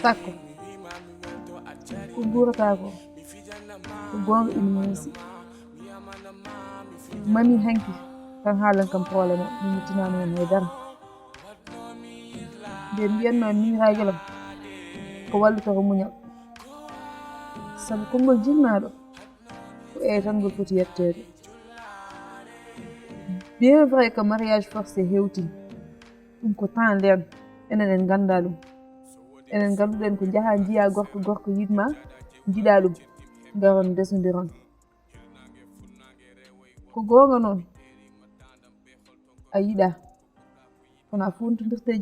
takko ko ɓurata ko gonga ina muusi mami hanki tan haalan kam probléme o min mittinani hen haydara nde mbiyanno miñiraguelam ko wallita ko muñal saabu konngol jinnaɗo ko eye tan ngol foti yettede bien vrai que mariage forcé hewti ɗum ko temps nden enen en ganda ɗum enen ganduɗen ko jaaha jiiya gorko yidma jiiɗa ɗum garon desodiron ko gonga noon a yiɗa kono a funtodirta e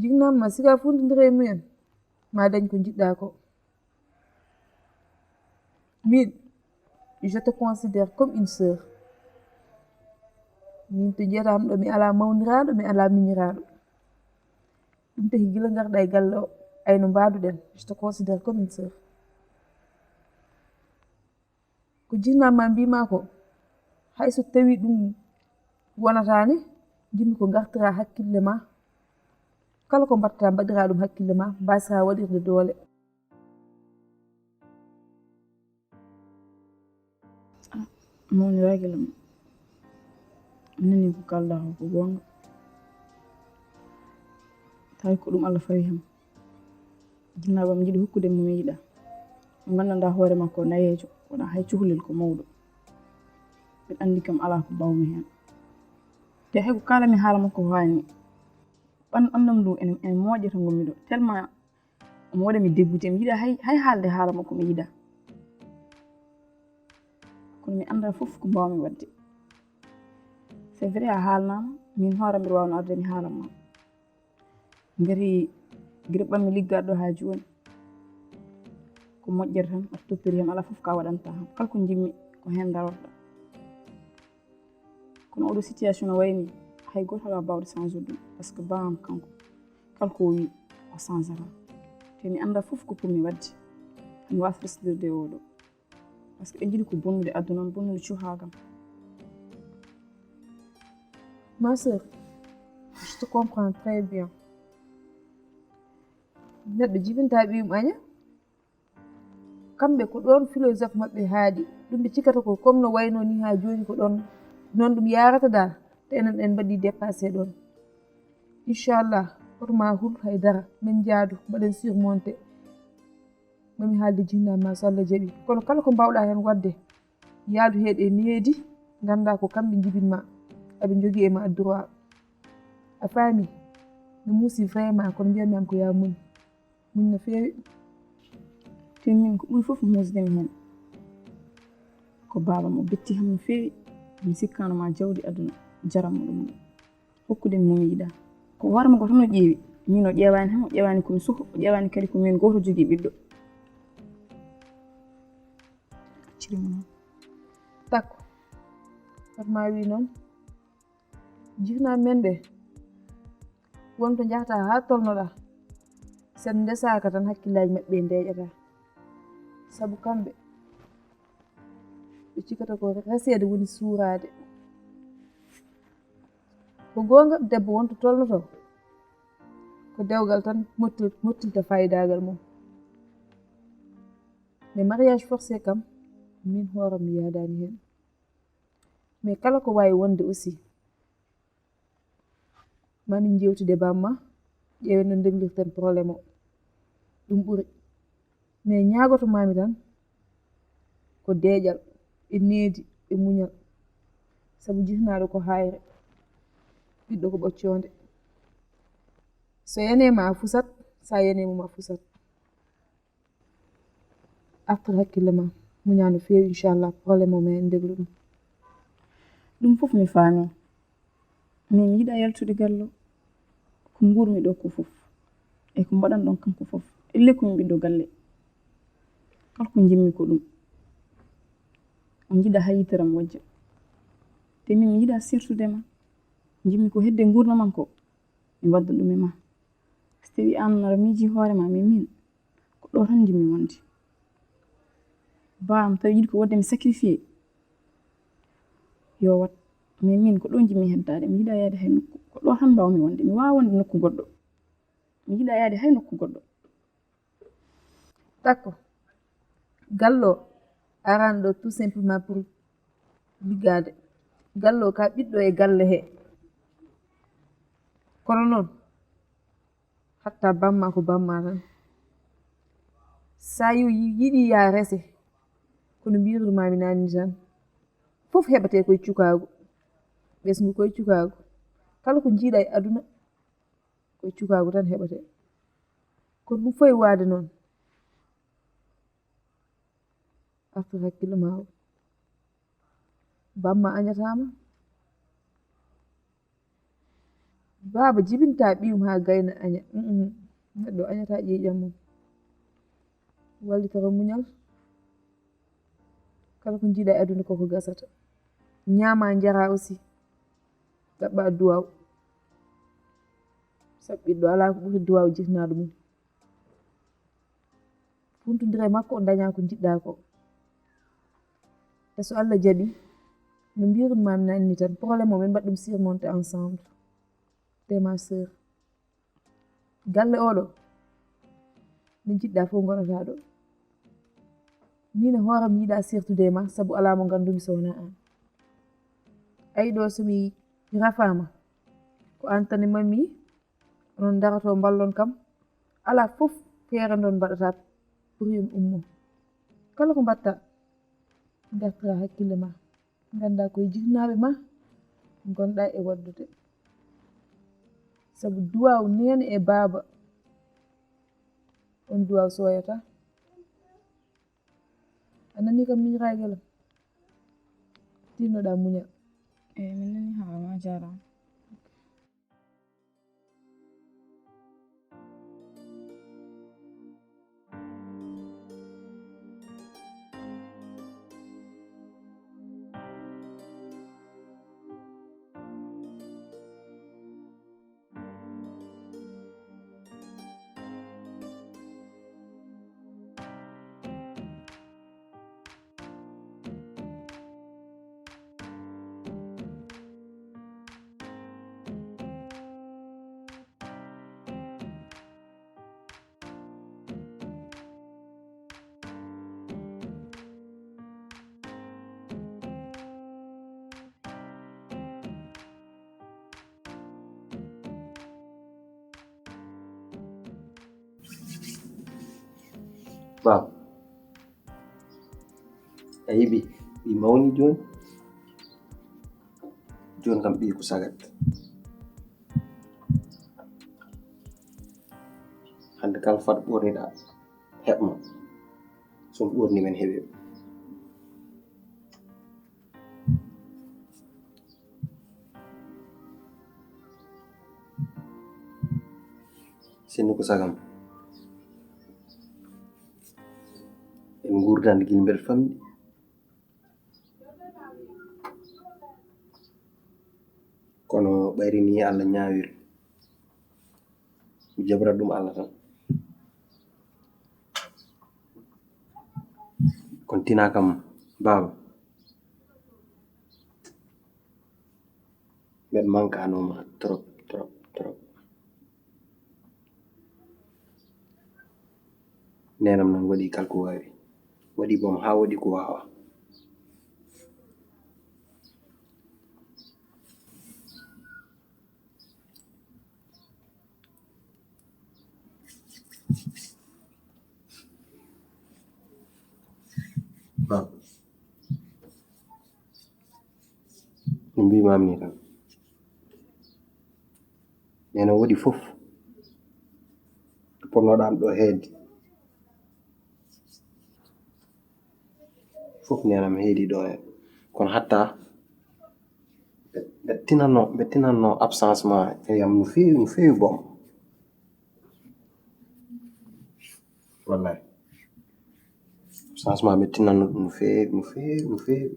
jignamma sika funtodira e mumen ma dañ ko jiɗɗa ko min je te considère comme une sœur min to jiyatam ɗo mi ala mawniraɗo mi ala miñiraɗo ɗum taki gila garɗa e galle o ayno mbaduɗen je te considère comme une sœur ko jinnamma mbima ko hayso tawi ɗum wonatani jinmi ko gartira hakkille ma kala ko mbatta mbaɗira ɗum hakkille ma mbasira waɗirde doole mawniraguelam nani ko kalɗa ko gonga tawi ko ɗum Allah fawi hen jinnaɓam jiiɗi hokkude mo yiɗa mo gandanɗa hoore makko nayejo wona hay cuhlel ko mawɗo mbiɗa andi kam ala ko bawmi hen te hay ko kalami haala makko ko hani ɓandam ndu en moƴƴata gommi ɗo tellement omo waɗami dégoûté mi yiiɗa hay haalde haala makko mi yiiɗa kono mi anda foof ko mbawmi wadde c'est vrai a haalnama min hooram mbiɗa wawno arde mi haalanma gari guila ɓammi liggaɗo ɗo ha joni ko moƴƴere tan aɗa toppiri hen ala foof ka waɗanta ham kala ko jimmi ko hen darotoɗa kono oɗo situation no wayni hay goto ala bawɗo change ɗum par ce que bamam kanko kala ko wi o changera te mi anda foof ko pour mi wadde mi wasa resdirde e oɗo par ce que ɓe jiiɗi ko bonnude aduna bonnude cuhagam ma sœur je te comprends très bien neɗɗo jibinta ɓiyum aña kamɓe ko ɗon philosophe mabɓe haaɗi ɗum ɓe cikkata ko comme no wayno ni ha joni ko ɗon non ɗum yarata dal te enen en mbaɗi dépassé ɗon inchallah hotorma huul haydara min jaadu mbaɗen surmonté mami haalde jinnama so Allah jaaɓi kono kala ko mbawɗa hen wadde yaadu heeɗe needi ganda ko kamɓe jibinma aɓe jogui e ma droit a faami mi muusi vraiment kono mbiyatmi am ko ya muñ no feewi te min ko ɓuri foof musdemi hen ko babam o betti ham no feewi mi sikkanoma jawdi aduna jaranmo ɗum ɗo hokkudemi momi yiɗa ko hoorema ko tan o ƴeewi min o ƴewani ham o ƴewani komi suuka o ƴewani kadi ko min goto jogui ɓiɗɗo accirimo noon takko hatma wi noon jihnaɓe men ɓe wonto jahata ha tolnoɗa sen ndesaka tan hakkillaji mabɓe deƴata saabu kamɓe ɓe cikkata ko resede woni suurade ko gonga debbo wonto tolnoto ko dewgal tan mottilta fayidagal mum mais mariage forcé kam min hooram mi yadani hen mais kala ko wawi wonde aussi mamin jewtude bamma ƴeewen no ndeglirten probléme o ɗum ɓuuri mais ñagoto mami tan ko deƴal e needi e muñal saabu jihnaɗo ko hayre ɓiɗɗo ko ɓoccode so yanema a fusat sa yanemum a fusat artir hakkille ma muña no fewi inchallah probléme o ma en deglu ɗum ɗum foof mi faami mais mi yiɗa yaltude gallo ko guurmi ɗo ko foof e ko mbaɗan ɗon kanko foof elle komi ɓiɗɗo galle kala ko jimmi ko ɗum on jiɗa ha yiteram wojja te min mi yiɗa sirtudema jimmi ko hedde gurdamam ko mi wadda ɗum e ma so tawi an aɗa miiji hoorema mais min ko ɗo tan jimmi wonde bam tawi yiɗi ko wadde mi sacrifié yo wat mais min ko ɗo jimmi heddade mi yiɗa yaade hay nokku ko ɗo tan mbawmi wonde mi wawa wonde nokku goɗɗo mi yiɗa yaade hay nokku goɗɗo. D'accord. Gallo arani ɗo tout simplement pour liggade. Gallo ka ɓiɗɗo e galle he. Kono noon hatta bamma ko bamma tan. Sa yiɗi ya rese kono mbirumami nani tan fof heɓete koye cukagu. Ɓesgu koye cukagu. Kala ko jiiɗa e aduna koye cukagu tan heɓete. Kono ɗum foye wade noon artir hakkille ma o. Bamma añatama. Baba jibinta ɓiyum ha gayna aña. Neɗɗo añata ƴiƴam mum. Wallitoro muñal. Kala ko jiiɗa e aduna koko gasata. Ñama jara aussi. Ɗaɓɓa duwaw. Sabu ɓiɗɗo ala ko ɓuri duwaw jifnade mum. Funtodira e makko daña ko jiɗɗa ko. E so Allah jaɓi no mbirunmami nani tan probléme o min mbaɗɗum surmonté ensemble te ma sœur. Galle oɗo nde jiɗɗa fof gonata ɗo. Min e hooram mi yiɗa sirtude e ma sabu ala mo gandumi so wona an. Ayi ɗo somi rafama ko an tan e mammi onon daroto ballon kam ala fof feere ndon mbaɗata pour yon ummo. Kala ko mbatta gartira hakkille ma ganda koye jinnaɓe ma gonɗa e waddude. Sabu duwaw nene e baba on duwaw soyata. Anani kam miñiraguelam tinnoɗa muñal. Min nani haalama jarama. Baba, a yiɓi ɓi mawni joni. Joni kam ɓi ko sagat. Hande kala fat ɓorniɗa heɓma. Son ɓorni men heɓe. Sinno ko sagam. En gurdande gil mbeɗa famɗi. Kono ɓayri ni Allah ñawiri. Mi jabrat ɗum Allah tan. Kono tina kam baba mbeɗa mankanoma trop trop trop. Nenam nan waɗi kala ko wawi. Waɗi bom ha waɗi ko wawa. Baba no mbimami ni tan nena waɗi fof to ponnoɗam ɗo heedi fof nenam heedi ɗo hen. Kono hatta ɓe tinanno absence ma e yam no fewi bom. Wallahi absence ma ɓe tinanno ɗum no fewi.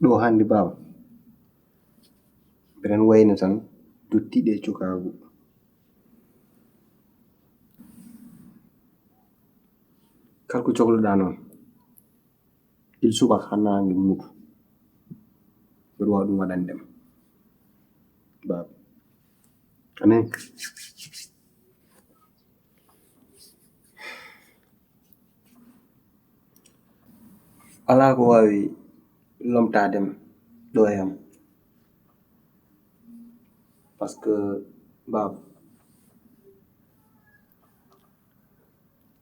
Ɗo handi baba Eɗen wayno tan dottiɗe cukaagu. Kala ko cohluɗaa noon il subaka haa naange mutu mbiɗa waawi ɗum waɗandema Baba anani. Alaa ko waawi lomtaadema ɗo e am par ce que Baba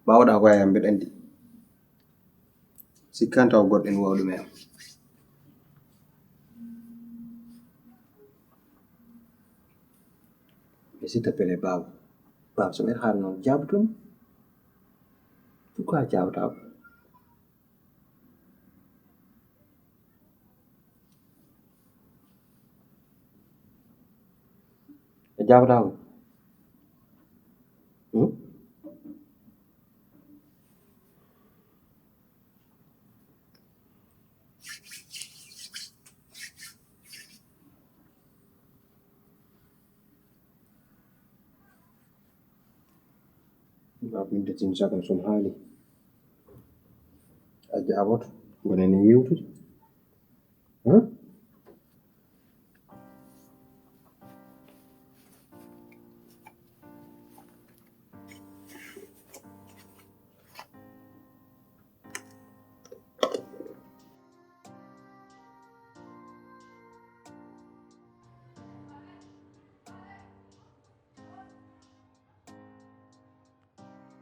mbaawɗaa ko e am mbeɗa anndi sikkaani taw goɗɗo ene waɗa ɗum e am. Mais s'il te plaît Baba so mbeɗa haala noon jaabotomi. Pourquoi jaabotaa ko? A jaabotaa ko? Baba min tettin sakam somi haali a jaaboto gonen e yewtude.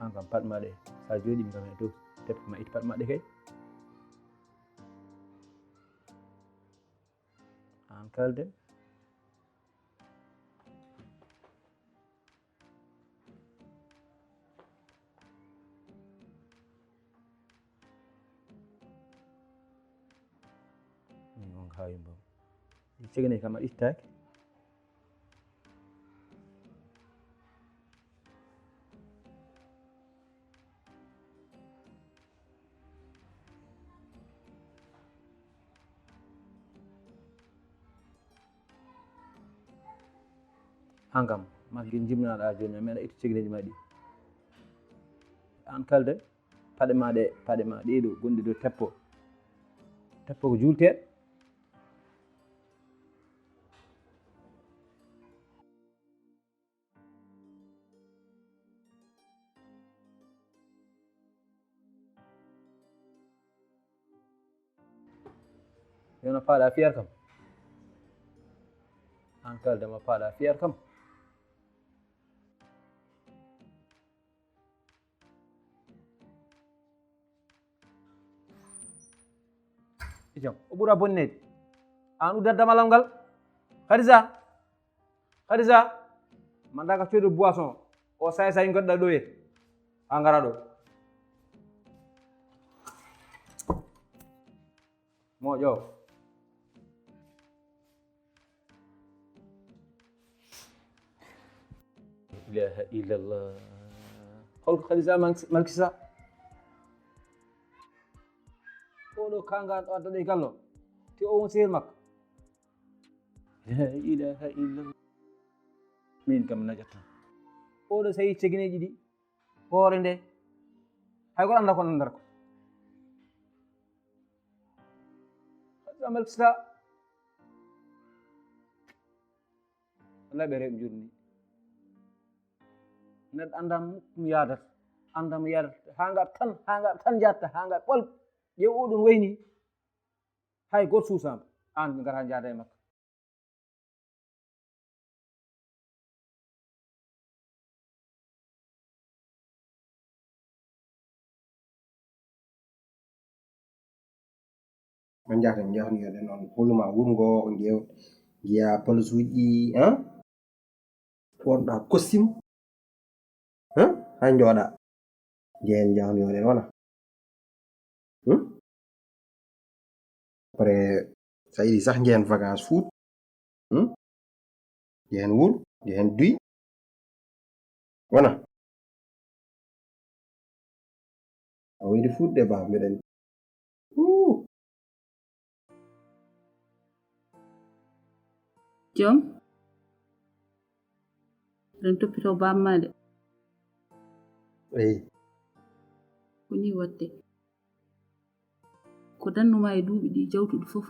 An kam paɗe maɗe sa jooɗimi kam e dow teppe ma itta paɗe maɗe kay. An kalden min on hawi mbam cegane kam a ittaki. An kam masguel jimnaɗa joni a meeɗa ittu cegeneji ma ɗi. An kalden paɗe ma ɗeɗo gonɗe dow teppo ko julteɗo. Yono paɗa fiyar kam an kalden ma paɗa fiyar kam. Ijam o ɓuura bonnede an uddata damalal ngal. Khadija manda ka coyde boisson o say gonɗa ɗo e ha ngara ɗo moƴo. Ilaha illallah. Holko Khadija malkisa oɗo kangal ɗo addaɗo e gallo te o won sehil makko. La ilaha illallah. Min kam najata oɗo so yi cegeneji ɗi hoore nde hay goto anda ko nandata ko. Khadija malkisa wallahi ɓe rewi ɗum jurni neɗɗo anda mukko mo yadata ha ngaɓa tan jatta ha ngaɓa ɓol ƴeew oɗon wayni hay goto suusama an gara jaada e makko. Man jahata jahnoyoɗen noon holluma wuro ngo jiya police uji wonɗa costume ha jooɗa jehen jahnoyoɗen wona après sa yiɗi sah jehen vacance Fout jehen Wuro jehen Duy wona a wayde Fout de Baba mbeɗa andi Jom ren toppitoo baammaa de eyi ko nii waɗde ko dannuma e duuɓi ɗi jawtuɗi fof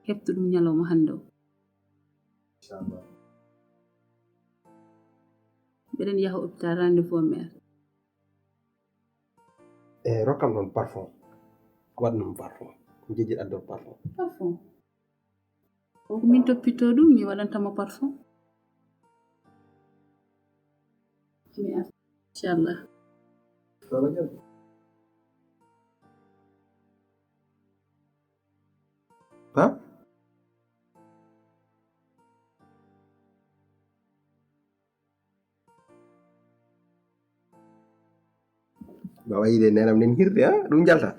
heɓtu ɗum ñalawma hannde o inchallah mbeɗen yaha hôpital rendez-vous mère e rokkam ɗon parfum waɗnum parfum ko jeji addor parfum parfum o ko min toppitoo ɗum mi waɗantamo parfum mi ar inchallah ha bawa yide nenam nen hirde ha ɗum jalta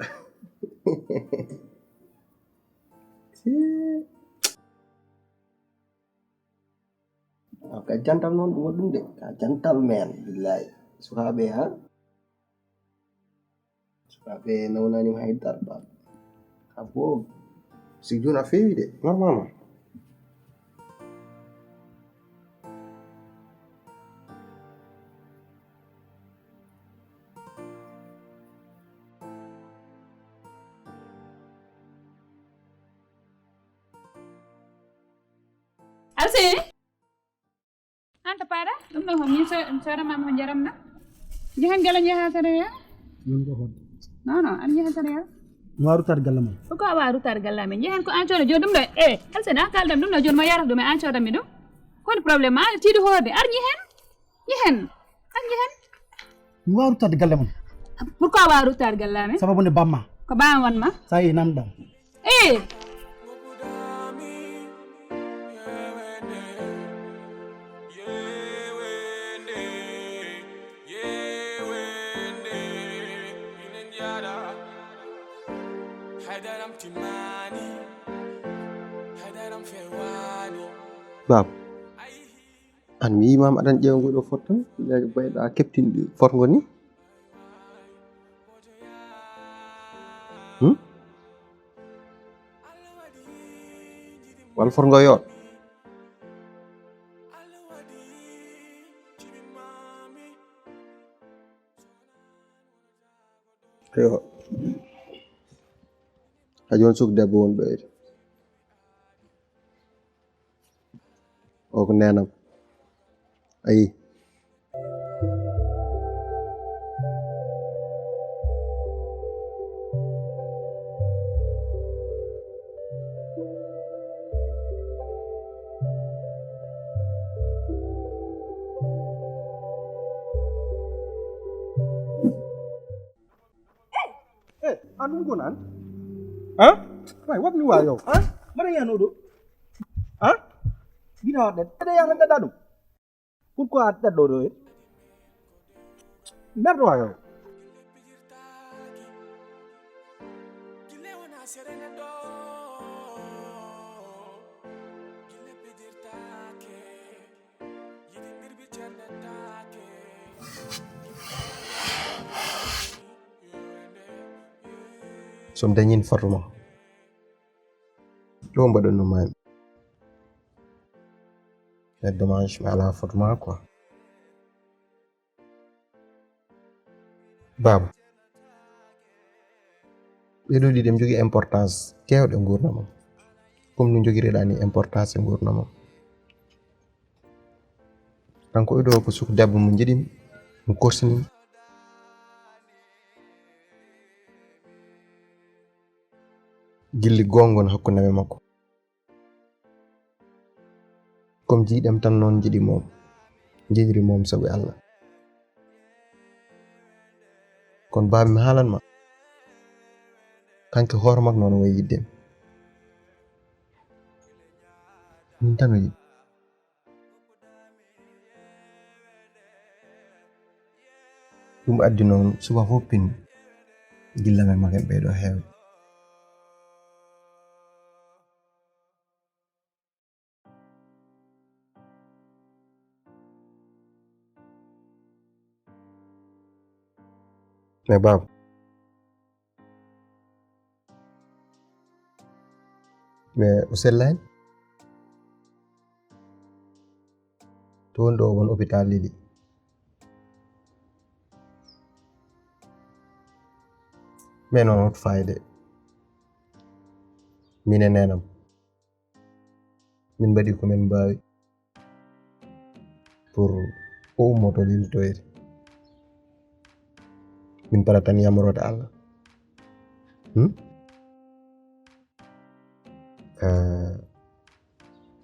ka jantal noon ɗum waɗɗum de ka jantal men billahi sukaɓe ha sukaɓe nawnanima hay darba ka bo si joni a feewi de normalement Alseni anta paɗa ɗum ɗo ko min sodanmama ko jaramna jehen gala jehatare ya non ko hon non non an jehatare ya waru tar galle mon ko a rutar galla men jehen ko an coda joni ɗum ɗo Alseni an kaldam ɗum ɗo joni ma yarata ɗum e an codami ɗum koni probléme ma tiiɗi hoorde ar jehen an jehen waru tar galle mon pourquoi wa rutar galla men sababu ne bamma ko ɓaam wanma sa yi namdam bab an mi yimam aɗan ƴeewa ngoɗo fot tan bayɗa keptinɗi forgo ni wal forgo yoot yo ha joni suk debbo won ɓeyde o ko nenam ayi an ɗum gon an han way wabni wa yow han mbaɗa yano ɗo han mbiɗa waɗɗe ɗeɗe yata ɗeɗa ɗum pourquoi a ɗeɗɗo ɗo e merdo wa yow som dañin forma ɗo mbaɗanno mami c'est dommage mais ala forma quoi baba ɓeɗo ɗiɗi mi jogui importance kewɗe gurdamam comme no joguireɗa ni importance e gurdamam kanko oɗo ko suku debbo mo jiɗimi mo korsinimi gilli gongon hakkunde me makko comme jiiɗam tan noon jiɗi mom jiɗiri mom sabu Allah kon babi mi haalanma kanko hoore makko noon wayi yiddemi min tan o yiɗi ɗum addi noon suba fof pinmi gillame maken ɓeɗo heewe mais baba mais o sellani to woni ɗo o won hôpital Lili. Mais noon hot fayde min e nenam min mbaɗi komin mbawi pour o ummoto liltoyde min para tan yamorode Allah.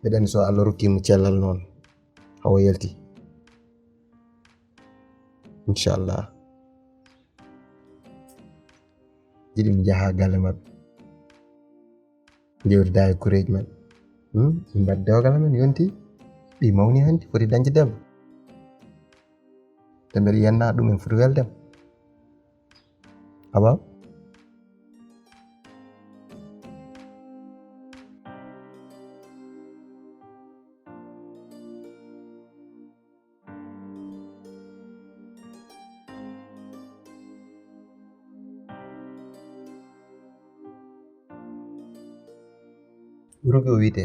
Mbiɗen so Allah rokkimo cellal noon hawo yalti inchallah jiɗi mi jaha galle maɓɓe jewtida e kureji men min mbaɗi dewgal men yonti ɓi mawni hanti foti dañde debbo te mbeɗa yiyanna ɗum en foti weldem aba Rogi o wiyete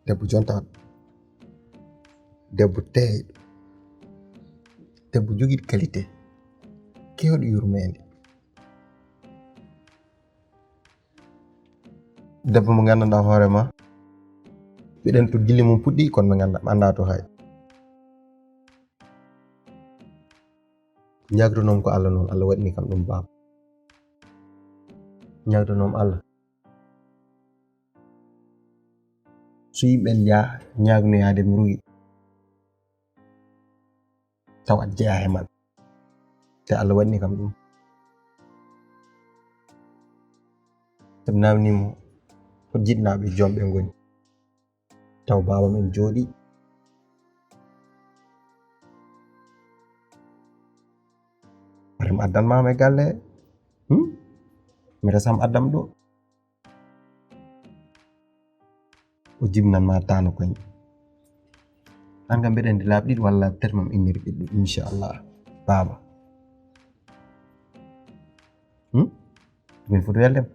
debbo jonta debbo teeyɗo debbo jogiiɗo qualité kewɗo yurmede debbo mo gandanɗa hoorema ɓiɗen to gille mum puɗɗi kono ɓe anda to hay ñagdonom ko Allah noon Allah waɗini kam ɗum baaba ñagdonom Allah so yimɓen jaa ñagnoyaade mi rugi taw aɗa jeeya he maɓɓe te Allah waɗini kam ɗum sabi namnimo ko jiɗnaɓe jomɓe ngoni taw baaba men jooɗi mi addanmama e galle mi resam addam ɗo o jibnanma tano koñ an kam mbiɗa andi laabi ɗiɗi walla laabi tati mam inniri ɓiɗɗo inchallah baaba min foti weldem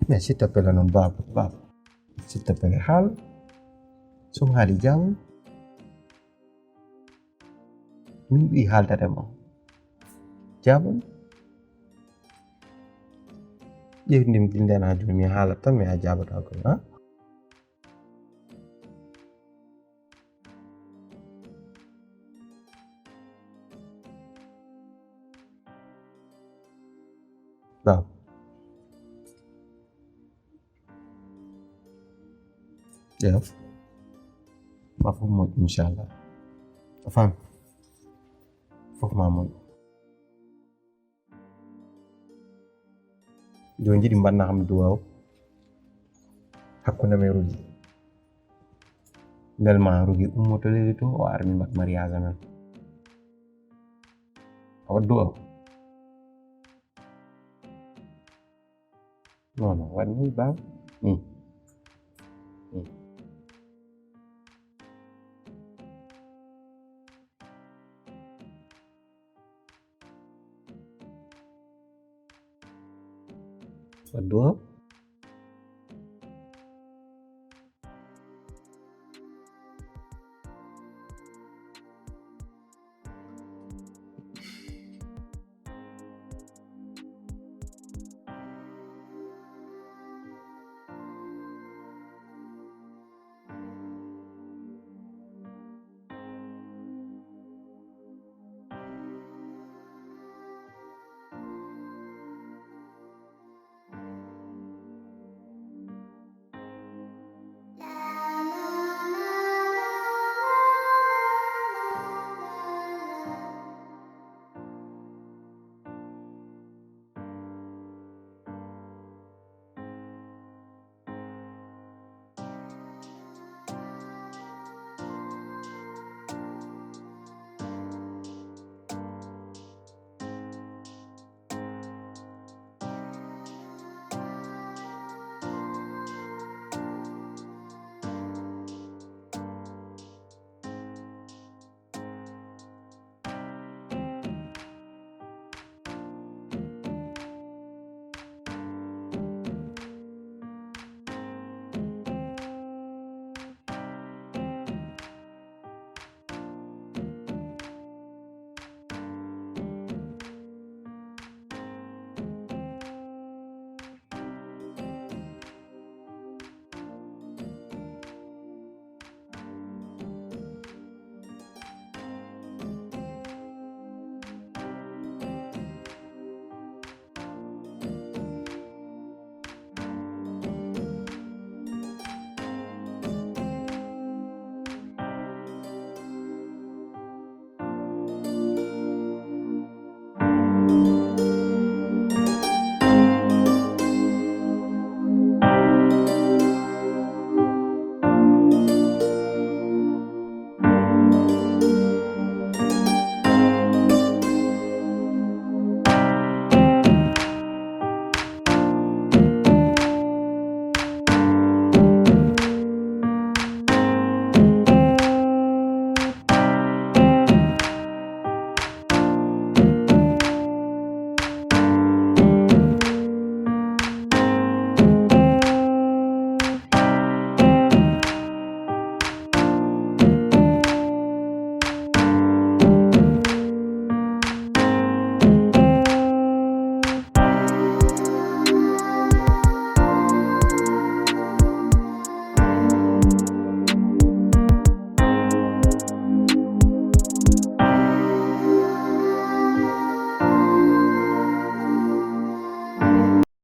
mais s'il te plaît noon baaba s'il te plaît haal somi haali jawol min ɓi haaldadema jabon ƴewdindim gilden ha joni mi haalat tan mi a jabata ko ha Baaba ƴeew ma fof moƴƴi inchallah a faami fof ma moƴƴi joni jiɗi mbanna kam duwaw hakkunde men Rogi bel ma Rogi ummoto leydi to o ara min mbaɗa mariage amen a waɗa duwaw non waɗ ni baaba ni waɗ duwaw